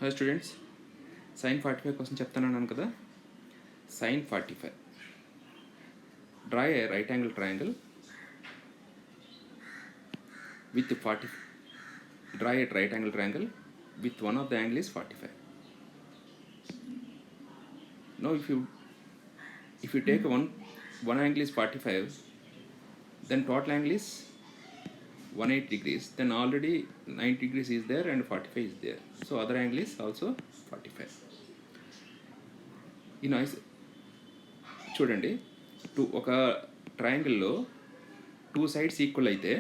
Hi students, sin 45 question చెప్తానన్నాను కదా. Sin 45, draw a right angle triangle with 40. Draw a right angle triangle with one of the angle is 45. Now if you take one angle is 45, then total angle is 180 degrees, then already 90 degrees is there and 45 is there, so other angle is also 45. ఈ నాయిస్ చూడండి, ఒక ట్రయాంగిల్లో two sides equal అయితే,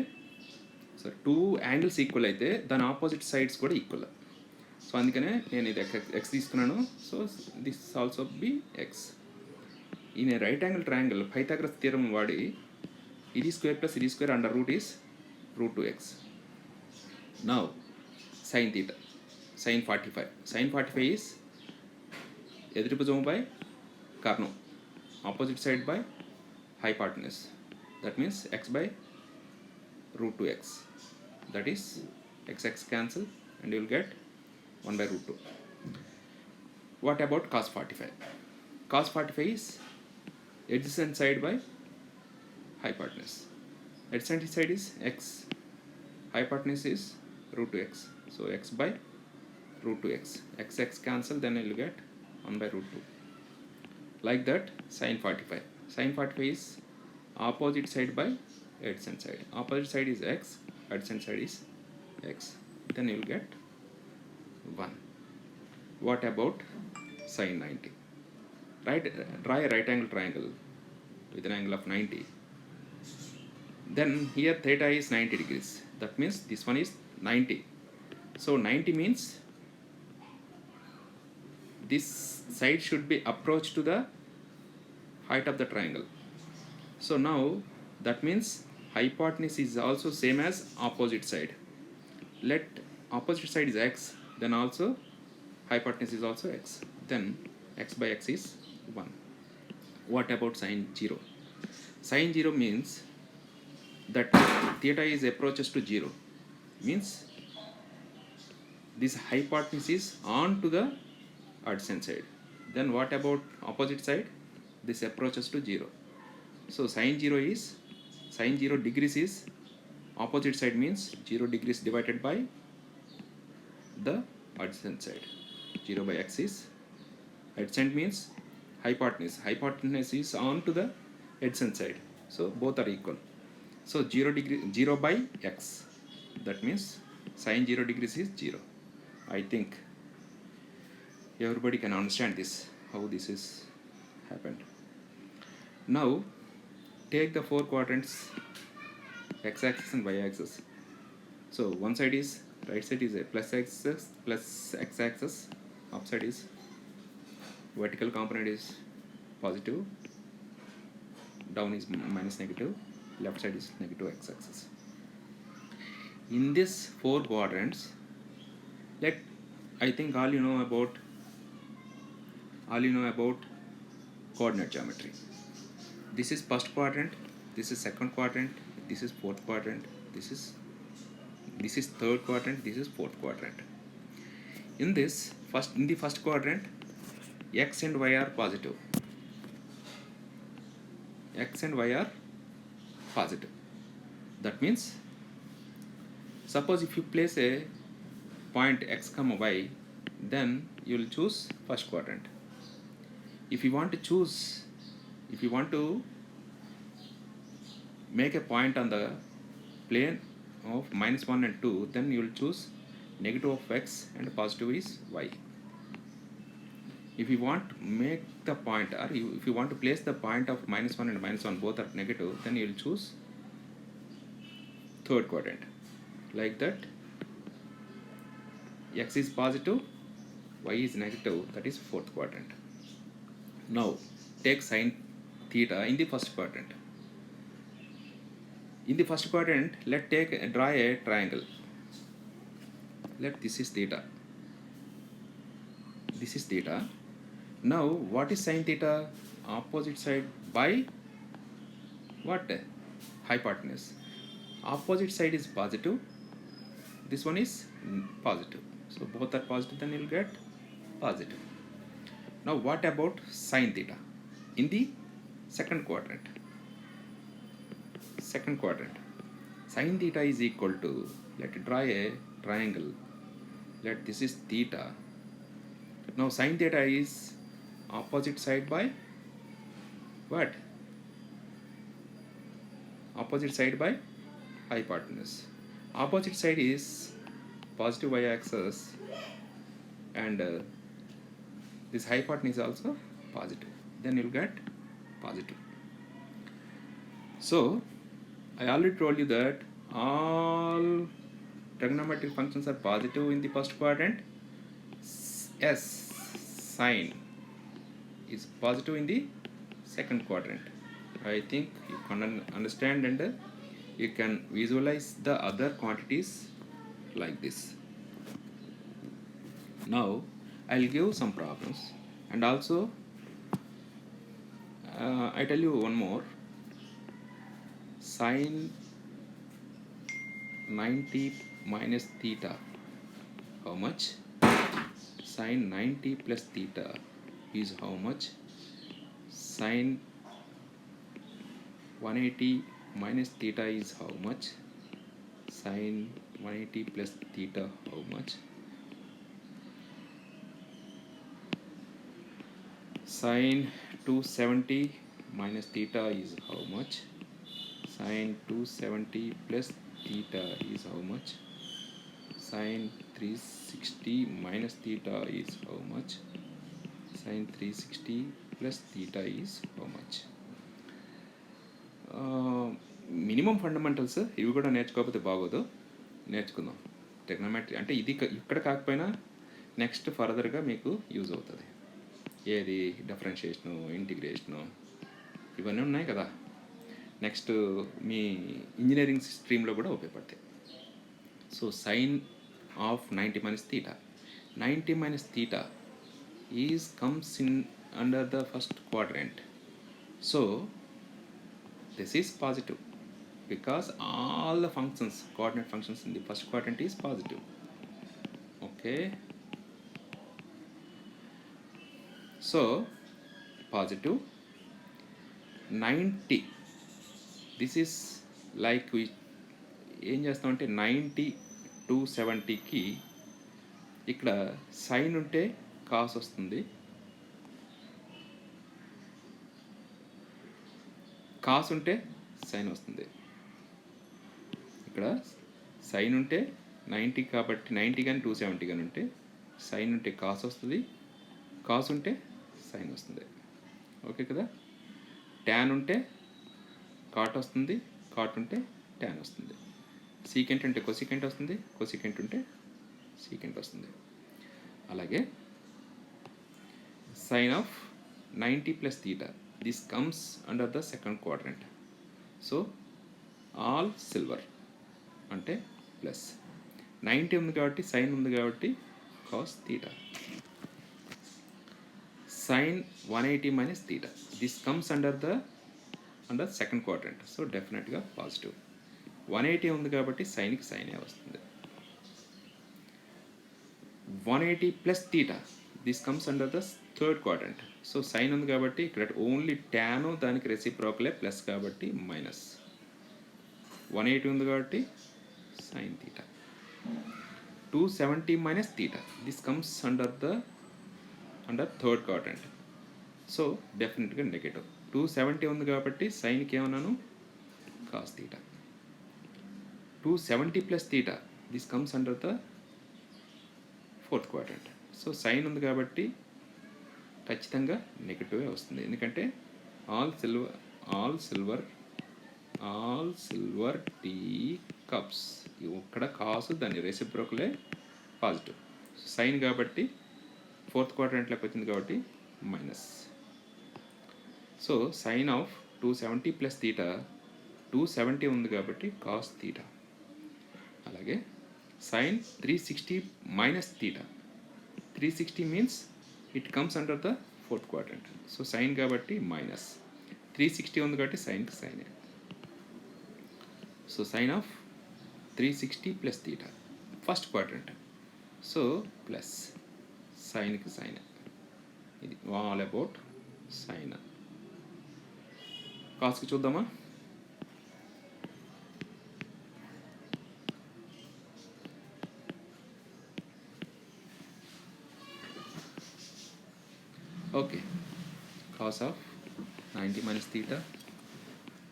two angles equal అయితే దాని opposite sides కూడా equal. So అందుకనే నేను ఇది ఎక్స్ తీసుకున్నాను. So this also be x. ఈయన right angle triangle Pythagoras theorem వాడి ఇది స్క్వేర్ ప్లస్ ఇది square under root is √2x. Now sine theta, sine 45. Sine 45 is ఎదుటి భుజం బై కర్ణం, opposite side by hypotenuse. That means x by √2x. That is x cancel and you will get 1 by √2. What about cos 45? Cos 45 is adjacent side by hypotenuse. Adjacent side is x, hypotenuse is √2x. So x by √2x. X cancel, then you will get 1 by √2. Like that, sin 45. Sin 45 is opposite side by adjacent side. Opposite side is x, adjacent side is x. Then you will get 1. What about sin 90? Draw a right angle triangle with an angle of 90. Then here theta is 90 degrees. That means this one is 90. So 90 means this side should be approach to the height of the triangle. So now that means hypotenuse is also same as opposite side. Let opposite side is x, then also hypotenuse is also x. Then x by x is 1. What about sin 0? Sin 0 means that theta is approaches to 0. Means this hypotenuse is on to the adjacent side. Then what about opposite side? This approaches to 0. So sin 0 degrees is opposite side, means 0 degrees divided by the adjacent side. 0 by x is adjacent means hypotenuse. Hypotenuse is on to the adjacent side. So both are equal. So 0 by x. That means sin 0 degrees is 0. I think everybody can understand this, how this is happened. Now take the four quadrants, x-axis and y-axis. So one side is, right side is a plus x-axis, upside is vertical component is positive, down is minus negative, left side is negative x-axis. In this four quadrants, I think all you know about coordinate geometry. This is first quadrant, this is second quadrant, this is fourth quadrant, this is third quadrant, this is fourth quadrant. In the first quadrant, x and y are positive. X and y are positive. That means suppose if you place a point x comma y, then you will choose first quadrant. If you want to make a point on the plane of -1 and 2, then you will choose negative of x and positive is y. If you want to make the point, or if you want to place the point of -1 and -1 both are negative, then you will choose third quadrant. Like that, x is positive, y is negative, that is fourth quadrant. Now take sin theta in the first quadrant. In the first quadrant, draw a triangle. This is theta. This is theta. Now what is sin theta? Opposite side by what? Hypotenuse. Opposite side is positive, this one is positive. So both are positive, then you'll get positive. Now what about sine theta? In the second quadrant, sine theta is equal to, let it draw a triangle, let this is theta. Now sine theta is opposite side by what? Opposite side by hypotenuse. Opposite side is positive y-axis, and this hypotenuse is also positive, then you'll get positive. So I already told you that all trigonometric functions are positive in the first quadrant. Yes, sine is positive in the second quadrant. I think you can understand, and you can visualize the other quantities like this. Now I'll give some problems, and also I tell you one more. Sine 90 minus theta, how much? Sine 90 plus theta is how much? Sine 180 minus theta is how much? Sine 180 plus theta how much? Sine 270 minus theta is how much? Sine 270 plus theta is how much? Sine 360 minus theta is how much? Sine 360 plus theta is how much? Minimum fundamentals ఇవి కూడా నేర్చుకోకపోతే బాగోదు, నేర్చుకుందాం. Trigonometry అంటే ఇది ఇక్కడ కాకపోయినా next ఫర్దర్గా మీకు యూజ్ అవుతుంది. ఏది డిఫరెన్షియేషను, ఇంటిగ్రేషను, ఇవన్నీ ఉన్నాయి కదా, నెక్స్ట్ మీ ఇంజనీరింగ్ స్ట్రీమ్లో కూడా ఉపయోగపడతాయి. So sine of 90 minus theta, 90 minus theta comes in under the first quadrant. So this is positive because all the functions, coordinate functions in the first quadrant is positive. Okay, so positive 90, this is like we ఏం చేస్తామంటే 90 to 70కి ఇక్కడ sign ఉంటే cos వస్తుంది, cos ఉంటే sign వస్తుంది. ఇక్కడ sign ఉంటే 90 కాబట్టి 90 కానీ 270 కానీ ఉంటే సైన్ ఉంటే కాస్ వస్తుంది, కాస్ ఉంటే సైన్ వస్తుంది. ఓకే కదా. ట్యాన్ ఉంటే కాట్ వస్తుంది, కాట్ ఉంటే ట్యాన్ వస్తుంది. సీకెంట్ ఉంటే కొసికెంట్ వస్తుంది, కొసికెంట్ ఉంటే సీకెంట్ వస్తుంది. అలాగే sine of 90 plus theta, this comes under the second quadrant. So all silver అంటే ప్లస్ 90 ఉంది కాబట్టి సైన్ ఉంది కాబట్టి cos theta. Sine 180 minus theta, this comes under second quadrant. So డెఫినెట్గా పాజిటివ్. 180 ఉంది కాబట్టి సైన్కి సైనే వస్తుంది. 180 plus theta, this comes under the third quadrant. So sine ఉంది కాబట్టి ఇక్కడ ఓన్లీ ట్యాన్ దానికి రెసిప్రోకలే ప్లస్ కాబట్టి మైనస్. 180 ఉంది కాబట్టి sine theta. 270 minus theta, this comes under third quadrant. So డెఫినెట్గా నెగటివ్. 270 ఉంది కాబట్టి సైన్కి ఏమన్నాను cos theta. 270 plus theta, this comes under the fourth quadrant. So sine ఉంది కాబట్టి ఖచ్చితంగా నెగటివే వస్తుంది, ఎందుకంటే ఆల్ సిల్వర్ టీ కప్స్, ఇక్కడ కాసు దాని రెసిప్రోకలే పాజిటివ్. సైన్ కాబట్టి ఫోర్త్ క్వాడ్రంట్లోకి వచ్చింది కాబట్టి minus. So sine of 270 plus theta, 270 ఉంది కాబట్టి కాస్ థీటా. అలాగే sine 360 minus theta, 360 means it comes under the fourth quadrant. So sine కాబట్టి మైనస్, 360 ఉంది కాబట్టి సైన్కి సైనే. So sine of 360 plus theta, first quadrant. So plus సైన్కి సైన్, ఇది ఆల్ అబౌట్ సైన్. కాస్కి చూద్దామా? Okay, cos of 90 minus theta,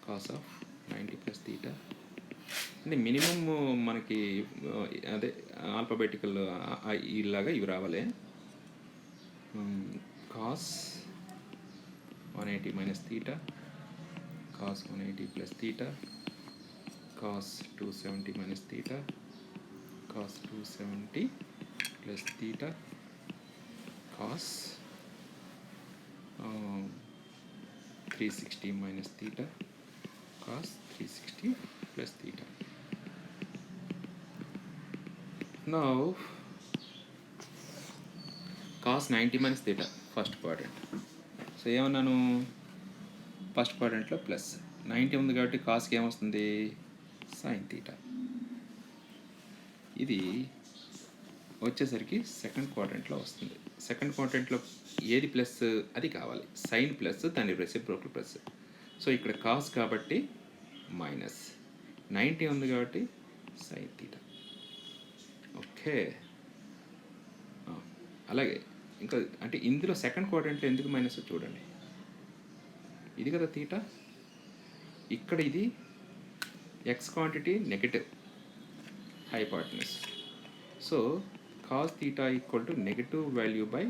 cos of 90 plus theta. అంటే మినిమమ్ మనకి అదే ఆల్ఫాబెటికల్ ఇలాగా ఇవి రావాలి. Cos 180 minus theta, cos 180 plus theta, cos 270 minus theta, cos 270 plus theta, cos 360 minus theta, cos 360 plus theta. Now cos 90 minus theta first quadrant. So ఏమన్నాను, first క్వాడ్రంట్లో plus 90 ఉంది కాబట్టి కాస్కి ఏమొస్తుంది, సైన్ తీటా. ఇది వచ్చేసరికి సెకండ్ క్వాడ్రంట్లో వస్తుంది. సెకండ్ క్వాడ్రంట్లో ఏది plus అది కావాలి, సైన్ ప్లస్ దాని రెసిప్రోకల్ ప్లస్. సో ఇక్కడ కాస్ కాబట్టి మైనస్, 90 ఉంది కాబట్టి సైన్ తీటా. ఓకే, అలాగే ఇంకా అంటే ఇందులో సెకండ్ క్వాడ్రంట్లో ఎందుకు మైనస్ చూడండి, ఇది కదా తీటా, ఇక్కడ ఇది X quantity negative hypotenuse. So cos theta equal to negative value by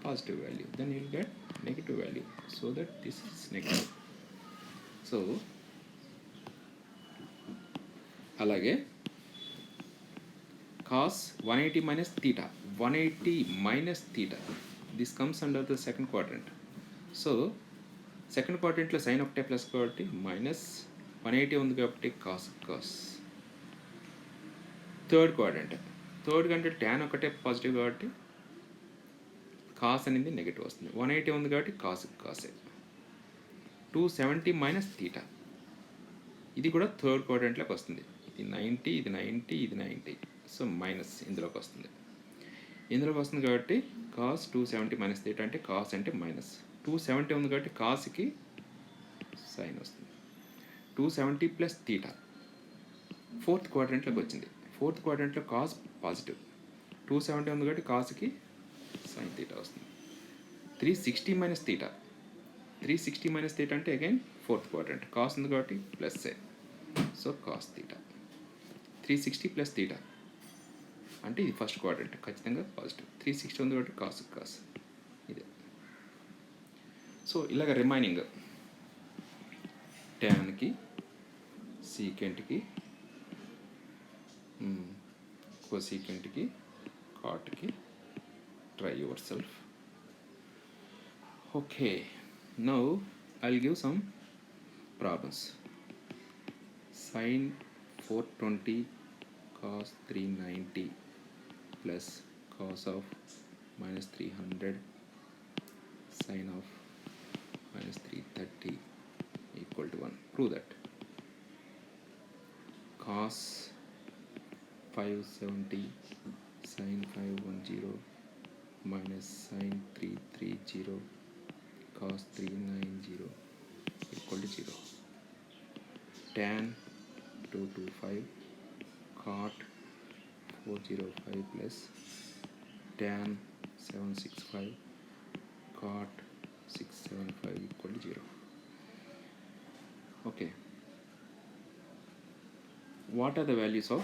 positive value, then you will get negative value, so that this is negative. So అలాగే cos 180 minus theta, 180 minus theta, this comes under the second quadrant. So second క్వాడ్రంట్లో sine ఒకటే plus కాబట్టి minus, 180 ఉంది కాబట్టి cos. Third quadrant, third కంటే tan ఒకటే positive కాబట్టి cos అనేది నెగిటివ్ వస్తుంది. 180 ఉంది కాబట్టి కాసే. 270 మైనస్ తీటా, ఇది కూడా థర్డ్ క్వాడ్రంట్లోకి వస్తుంది. ఇది 90, ఇది 90, ఇది 90, సో మైనస్ ఇందులోకి వస్తుంది. ఇందులోకి వస్తుంది కాబట్టి కాస్ 270 మైనస్ తీటా అంటే కాస్ అంటే మైనస్. 270 ఉంది కాబట్టి కాస్కి సైన్ వస్తుంది. 270 ప్లస్ తీటా ఫోర్త్ క్వాడ్రంట్లోకి వచ్చింది. ఫోర్త్ క్వాడ్రంట్లో కాస్ పాజిటివ్, 270 ఉంది కాబట్టి కాస్కి సైన్ తీటా వస్తుంది. 360 మైనస్ తీటా, 360 మైనస్ తీటా అంటే అగైన్ ఫోర్త్ క్వాడ్రంట్, కాస్ ఉంది కాబట్టి ప్లస్ఏ, so cos theta. 360 plus theta అంటే ఇది ఫస్ట్ క్వాడ్రంట్, ఖచ్చితంగా పాజిటివ్. 360 ఉంది కాబట్టి కాస్ ఇదే. సో ఇలాగ remaining ట్యాన్కి, సీకెంట్కి, కోసీకెంట్కి, కాట్కి, try yourself. Okay, now I'll give some problems. Sin 420 cos 390 plus cos of minus 300 sin of minus 330 equal to 1. Prove that. Cos 570 sin 510 minus sin 330 cos 390 equal to 0. Tan 225 cot 405 plus tan 765 cot 675 equal to 0. Okay, what are the values of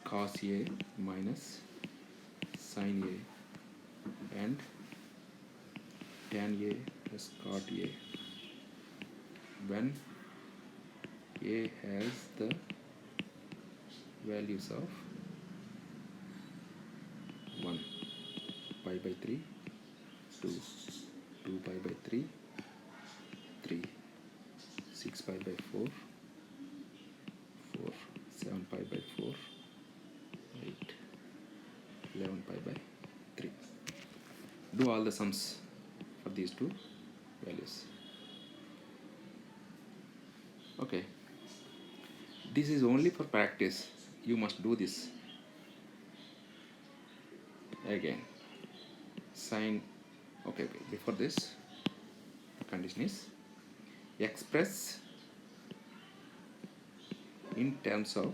cos A minus sin A and tan A plus cot A when A has the values of 1 pi by 3, 2 pi by 3, 3, 6 pi by 4, 7 pi by 4, 8, 11 pi by 3. Do all the sums for these two values. Okay. This is only for practice. You must do this. Again, sine. Okay. Before this, the condition is express in terms of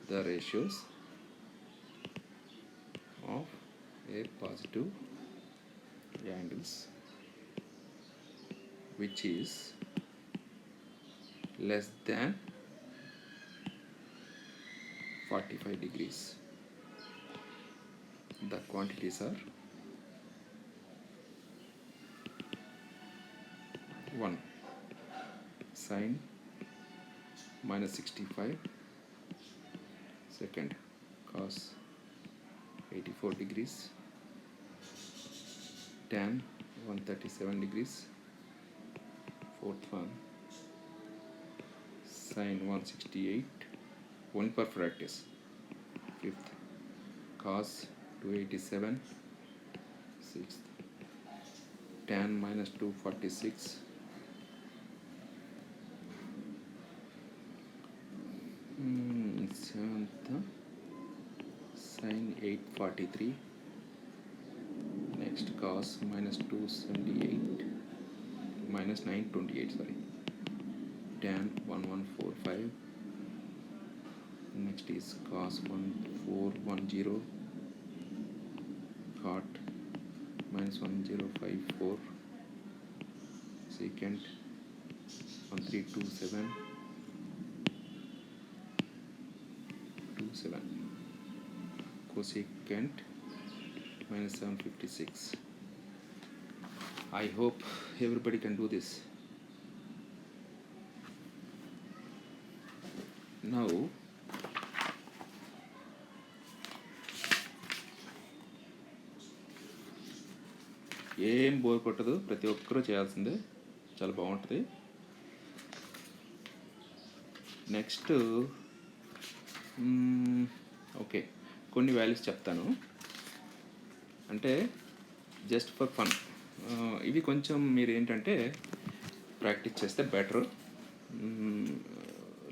the ratios of a positive angles which is less than 45 degrees. The quantities are 1 sine minus 65, second cos 84 degrees, tan 137 degrees, fourth one sine 168, one per practice, fifth cos 287, sixth tan minus 246, seventh sine 843, next cos minus 278 minus 928, sorry, tan 1145, next is cos 1410, cot minus 1054, secant 1327, 27, cosecant minus 756. I hope everybody can do this. Now ఏం bore కొట్టదు, ప్రతి ఒక్కరూ చేయాల్సిందే, చాలా బాగుంటుంది. Next okay, కొన్ని values చెప్తాను, అంటే జస్ట్ ఫర్ ఫన్. ఇవి కొంచెం మీరు ఏంటంటే ప్రాక్టీస్ చేస్తే బెటర్,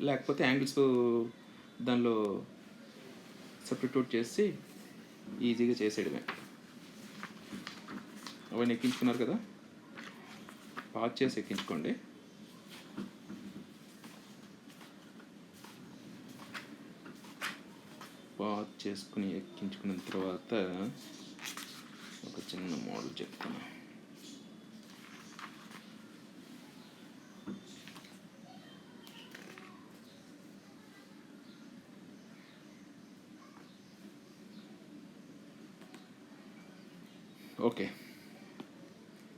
లేకపోతే యాంగిల్స్ దానిలో సబ్స్టిట్యూట్ చేసి ఈజీగా చేసేయడమే. అవన్నీ ఎక్కించుకున్నారు కదా, పాజ్ చేసి ఎక్కించుకోండి. పాజ్ చేసుకుని ఎక్కించుకున్న తర్వాత ఒక చిన్న మోడల్ చెప్తాను. ఓకే,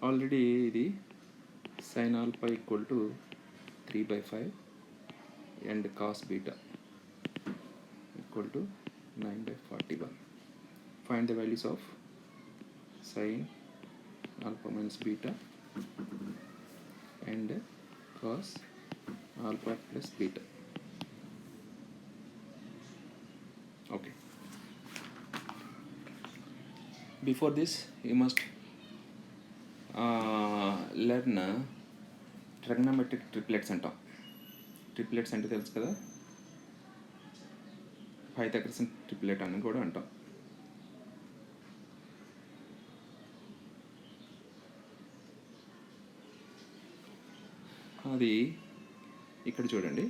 ఆల్రెడీ ఇది sin alpha equal to 3/5 and cos beta equal to 9/41. Find the values of sin alpha minus beta and cos alpha plus beta. Okay, before this you must learn trigonometric triplets అంటాం. Triplets అంటే తెలుసు కదా, Pythagoras triplet అని కూడా అంటాం. అది ఇక్కడ చూడండి,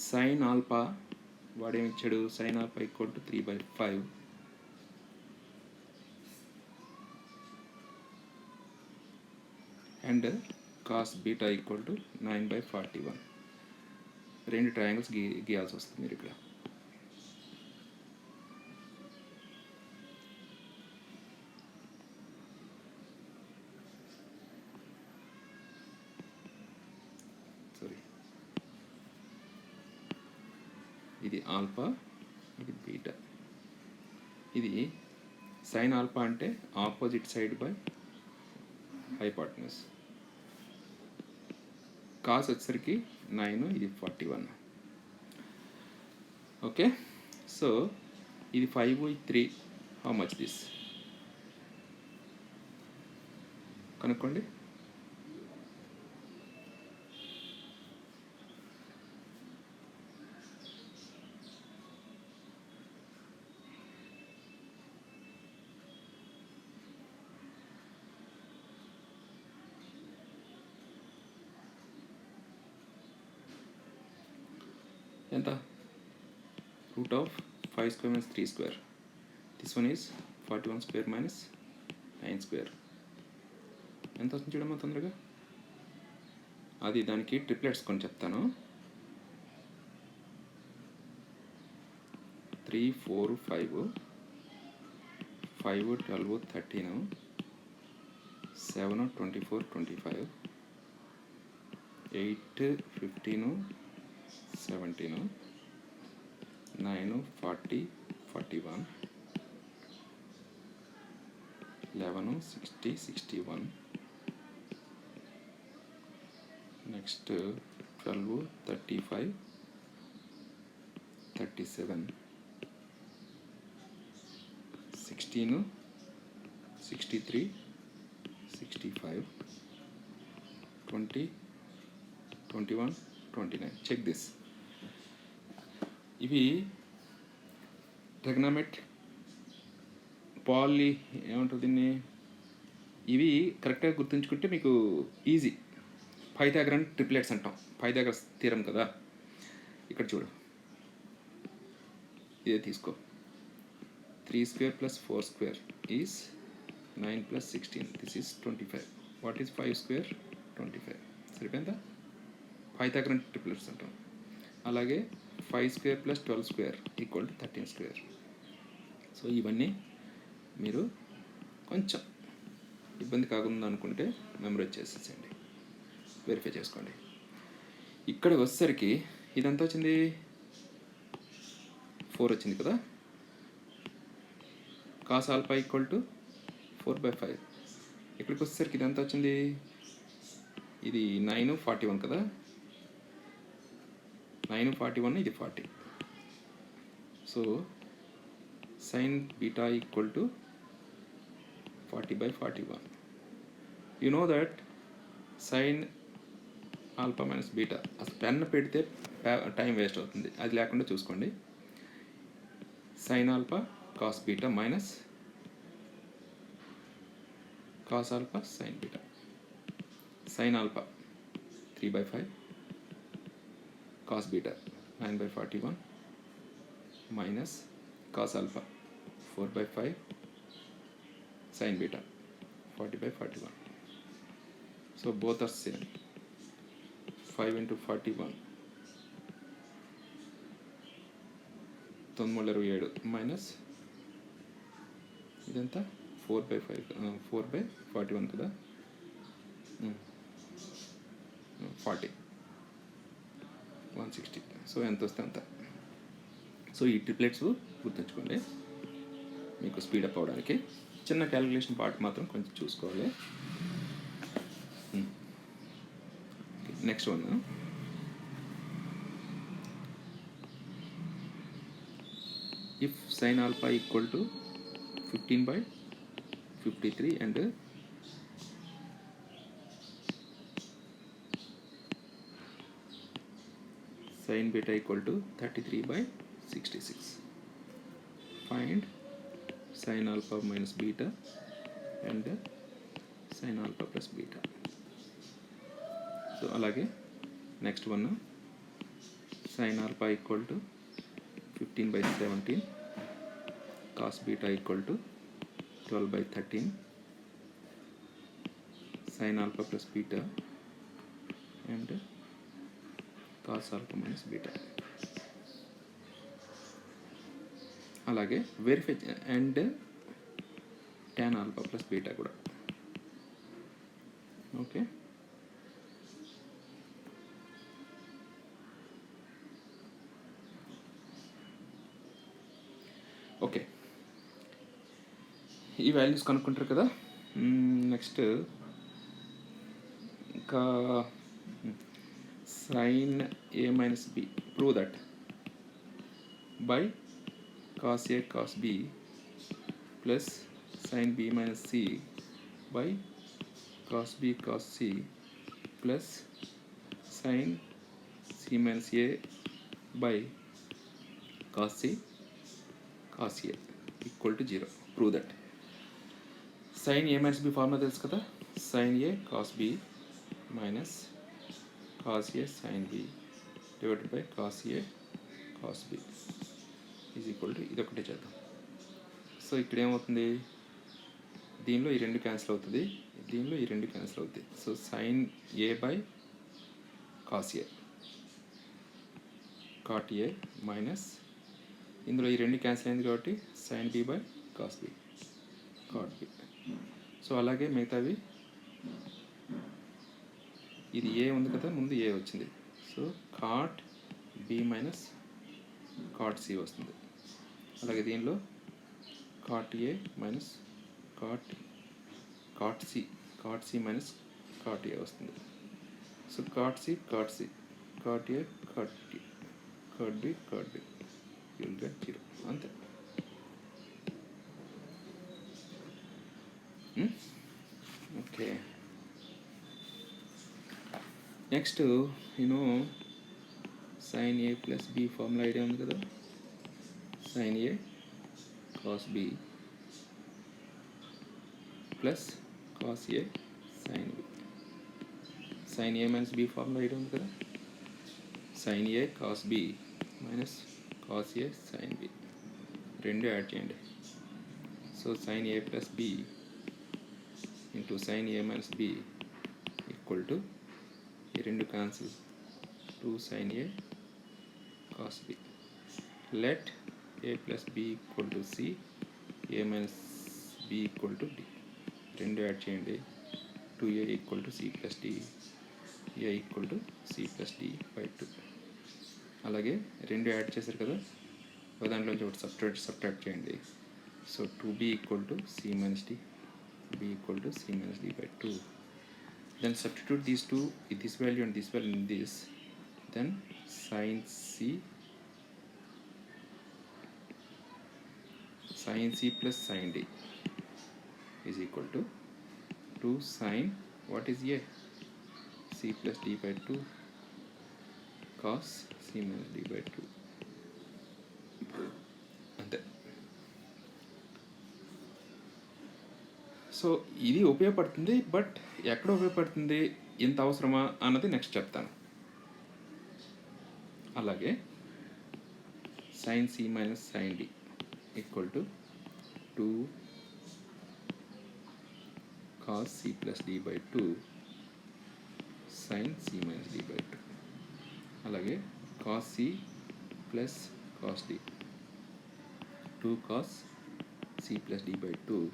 సైన్ ఆల్ఫా వాడేమిచ్చాడు, sine alpha equal to 3/5 and cos beta equal to 9/41. రెండు ట్రయాంగిల్స్ గీయాల్సి వస్తుంది మీరు ఇక్కడ. సారీ, ఇది ఆల్ఫా, ఇది బీటా. ఇది సైన్ ఆల్ఫా అంటే opposite side by hypotenuse. Cos వచ్చేసరికి 9, ఇది 41. ఓకే, సో ఇది 5/3. హౌ మచ్ దిస్ కనుక్కోండి. ఎంత root of 5 square minus 3 square. This one is 41 square minus 9 square. ఎంత వస్తుంది చూడమ్మా తొందరగా. అది దానికి ట్రిప్లెట్స్ కొని చెప్తాను. 3 4 5 5 12 13 7 24 25 8 15 17 9 40 41 11 60 61 next 12 35 37 16 63 65 20 21 29. Check this. ఇవి ట్రిగ్నోమెట్రీ పాలీ ఏమంటారు దీన్ని, ఇవి కరెక్ట్గా గుర్తుంచుకుంటే మీకు ఈజీ. పైథాగరన్ ట్రిప్లెట్స్ అంటాం, పైథాగరస్ థీరం కదా. ఇక్కడ చూడు, ఇదే తీసుకో. 3 square plus 4 square is 9 plus 16. This is 25. What is 5 square? 25. సరిపోయిందా? పైథాగరన్ ట్రిప్లెట్స్ అంటాం. అలాగే 5 square plus 12 square equal to 13 square. So ఇవన్నీ మీరు కొంచెం ఇబ్బంది కాకుండా అనుకుంటే మెమరైజ్ చేసేసేయండి, వెరిఫై చేసుకోండి. ఇక్కడ వచ్చేసరికి ఇదంతా వచ్చింది 4 వచ్చింది కదా. Cos alpha equal to 4/5. ఇక్కడికి వచ్చేసరికి ఇదంతా వచ్చింది, ఇది 9 41 కదా. 9 41, ఇది 40. So sine beta equal to 40/41. You know that sine alpha minus beta, అసలు పెన్ పెడితే టైం వేస్ట్ అవుతుంది, అది లేకుండా చూసుకోండి. Sine alpha cos beta minus cos alpha sine beta. Sine alpha 3/5 cos beta 9/41 minus cos alpha 4/5 sine beta 40/41. So both are same. 5 into 41 927 minus ఇదంతా 4/5 4/41 కదా. 40 160. So ఎంత వస్తే అంత. సో ఈ ట్రిప్లెట్స్ గుర్తుంచుకోండి మీకు స్పీడప్ అవ్వడానికి. చిన్న క్యాలిక్యులేషన్ పార్ట్ మాత్రం కొంచెం చూసుకోవాలి. Next one, if sine alpha equal to 15/53 and sine beta equal to 33/66. Find sine alpha minus beta and sine alpha plus beta. So అలాగే next one, sine alpha equal to 15/17 cos beta equal to 12/13 sine alpha plus beta and cos alpha minus beta. అలాగే verify and tan alpha plus beta కూడా. Okay, okay, ఈ values కనుక్కుంటారు కదా. Next ఇంకా sin a minus b, prove that by cos a cos b plus sin b minus c by cos b cos c plus sin c minus a by cos c cos a equal to 0. Prove that. Sin a minus b formula తెలుసు కదా. sin a cos b minus cos a sin b divided by cos a cos B is equal to ఇది ఒకటే చేద్దాం. So ఇక్కడ ఏమవుతుంది, దీనిలో ఈ రెండు క్యాన్సిల్ అవుతుంది, దీనిలో ఈ రెండు క్యాన్సిల్ అవుతాయి. So sine A by cos A, cot A minus ఇందులో ఈ రెండు క్యాన్సిల్ అయింది కాబట్టి sine B by cos B, cot B. So అలాగే మిగతావి ఇది ఏ ఉంది కదా, ముందు ఏ వచ్చింది, so cot B minus cot C వస్తుంది. అలాగే దీనిలో cot A minus cot C minus cot A వస్తుంది. So cot C cot A cot B you'll get 0 అంతే. Okay, next sine A plus B formula idea ఉంది కదా, sine A cos B plus cos A sine B. Sine A minus B formula idea ఉంది కదా, sine A cos B minus cos A sine B, రెండు add చేయండి. So sine A plus B into sine A minus B equal to ఈ రెండు cancel 2 sine A cos B. Let A plus B equal to C, A minus B equal to D, రెండు add చేయండి. 2a equal to C plus D, A equal to C plus D by 2. అలాగే రెండు add చేశారు కదా, దాంట్లోంచి ఒకటి subtract చేయండి. So 2b equal to C minus D, b equal to c minus d by 2. Then substitute these two, this value and this value in this, then sin c plus sin d is equal to 2 sin, what is a, c plus d by 2 cos c minus d by 2 అంతే. So ఇది ఉపయోగపడుతుంది, but ఎక్కడ ఉపయోగపడుతుంది, ఎంత అవసరమా అన్నది next చెప్తాను. అలాగే sine C minus sine D equal to 2 cos C plus D by 2 sine C minus D by 2. అలాగే cos C plus cos D 2 cos C plus D by 2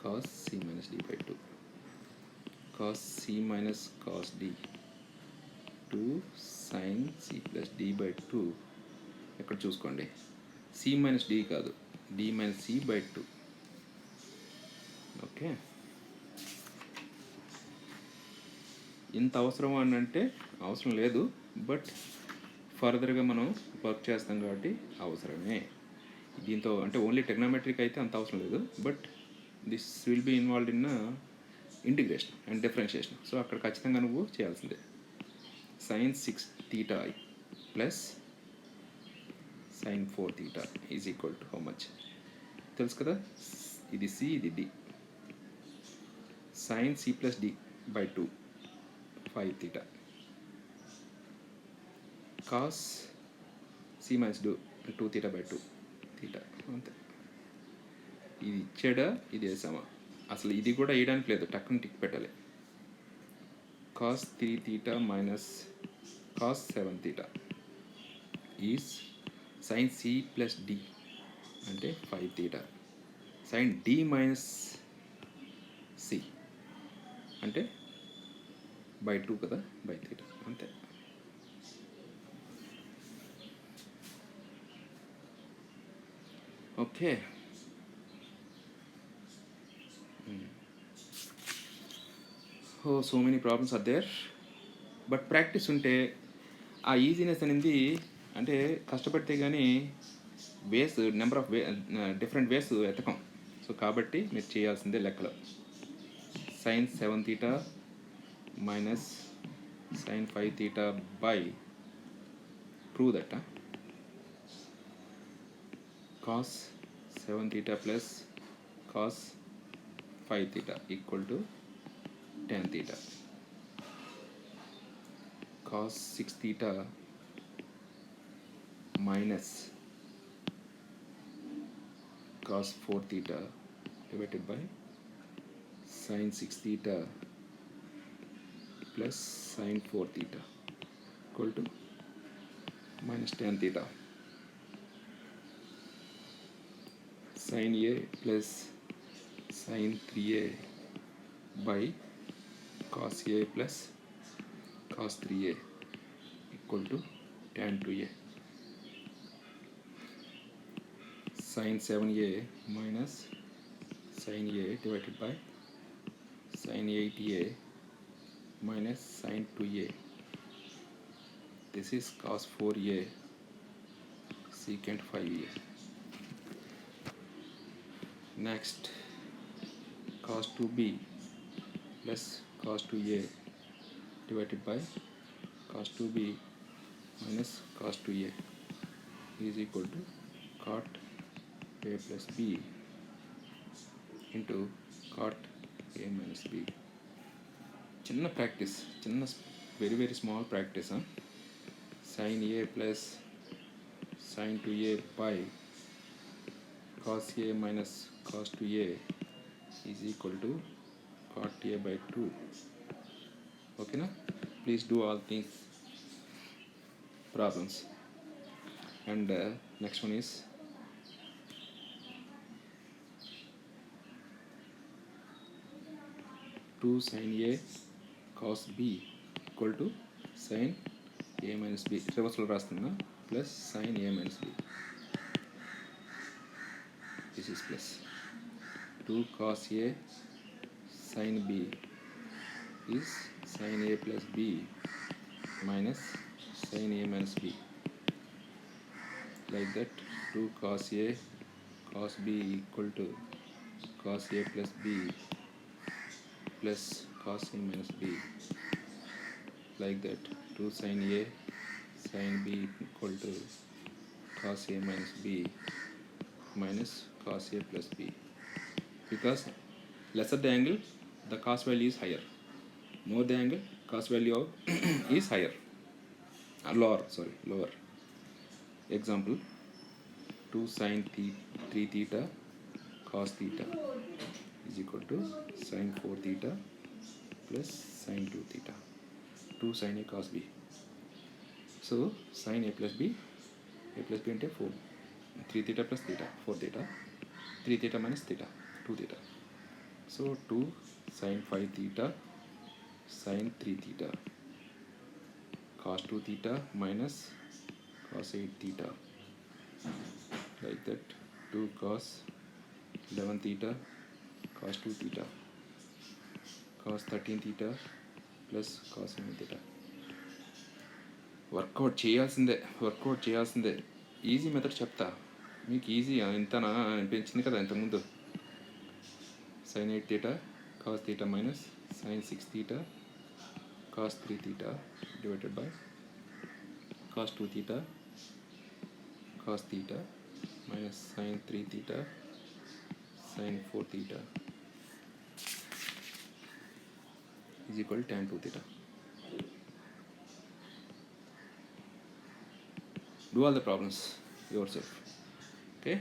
cos c minus d by 2, cos c minus cos d 2 sin c plus d by 2. ఇక్కడ చూసుకోండి, c minus d కాదు, d minus c by 2. Okay, ఇంత అవసరమా అని అంటే అవసరం లేదు, but ఫర్దర్గా మనం వర్క్ చేస్తాం కాబట్టి అవసరమే. దీంతో అంటే ఓన్లీ టెగ్నోమెట్రిక్ అయితే అంత అవసరం లేదు, but this will be involved in integration and differentiation. So అక్కడ ఖచ్చితంగా నువ్వు చేయాల్సిందే. Sine 6 θ plus sine 4 θ is equal to how much తెలుసు కదా, ఇది సి ఇది D. Sine C plus D by 2 5 θ cos C minus 2 θ by 2 θ అంతే. ఇది ఇచ్చాడా, ఇది వేసామా, అసలు ఇది కూడా వేయడానికి లేదు, టక్కుని టిక్ పెట్టాలి. Cos 3 θ minus cos 7 θ is sine C plus D అంటే 5 θ, సైన్ డి మైనస్ సి అంటే బై 2 కదా, బై 3 అంతే. Okay, so many problems are there, but practice ఉంటే ఆ ఈజీనెస్ అనేది, అంటే కష్టపడితే కానీ ways number of different ways ఎతకం. సో కాబట్టి మీరు చేయాల్సిందే లెక్కలో. సైన్ 7 θ minus sine 5 θ by prove that cos 7 θ plus cos 5 θ equal to tan θ. cos 6 θ minus cos 4 theta divided by sin 6 theta plus sin 4 theta equal to minus tan theta. Sin A plus sin 3A by cos A plus cos 3A equal to tan 2A. Sin 7A minus sin A divided by sin 8A minus sin 2A. This is cos 4A secant 5A. Next, cos 2B plus cos 2A divided by cos 2B minus cos 2A is equal to cot A plus B into cot A minus B. చిన్న practice, very very small practice. sin A plus sin 2A by cos A minus cos 2A is equal to cot A by 2. Okay na? Please do all these problems. And next one is two sin A cos B equal to sin A minus B. Reversal రాస్తున్నా plus sin A minus B. This is plus 2 cos A sin B is sin A plus B minus sin A minus B. Like that 2 cos A cos B equal to cos A plus B plus cos A minus B. Like that 2 sin A sin B equal to cos A minus B minus cos A plus B. Because lesser the angle, the cos value is higher. More the angle, cos value is higher. Lower. Example, 2 sin 3 theta cos theta is equal to sin 4 theta plus sin 2 theta. 2 sin A cos B. So sin A plus B అంటే 4. 3 theta plus theta, 4 theta. 3 theta minus theta, 2 theta. So 2 sin 5 theta sin 3 theta cos 2 theta minus cos 8 theta. Like that 2 cos 11 theta cos 2 theta cos 13 theta plus cos 7 theta. Work out చేయాల్సిందే. Easy method చెప్తా మీకు. Easy ఇంతనా అనిపించింది కదా ఇంతకుముందు. sin 8 theta cos theta minus sin 6 theta cos 3 theta divided by cos 2 theta cos theta minus sin 3 theta sin 4 theta is equal to tan 2 theta. Do all the problems yourself. Okay.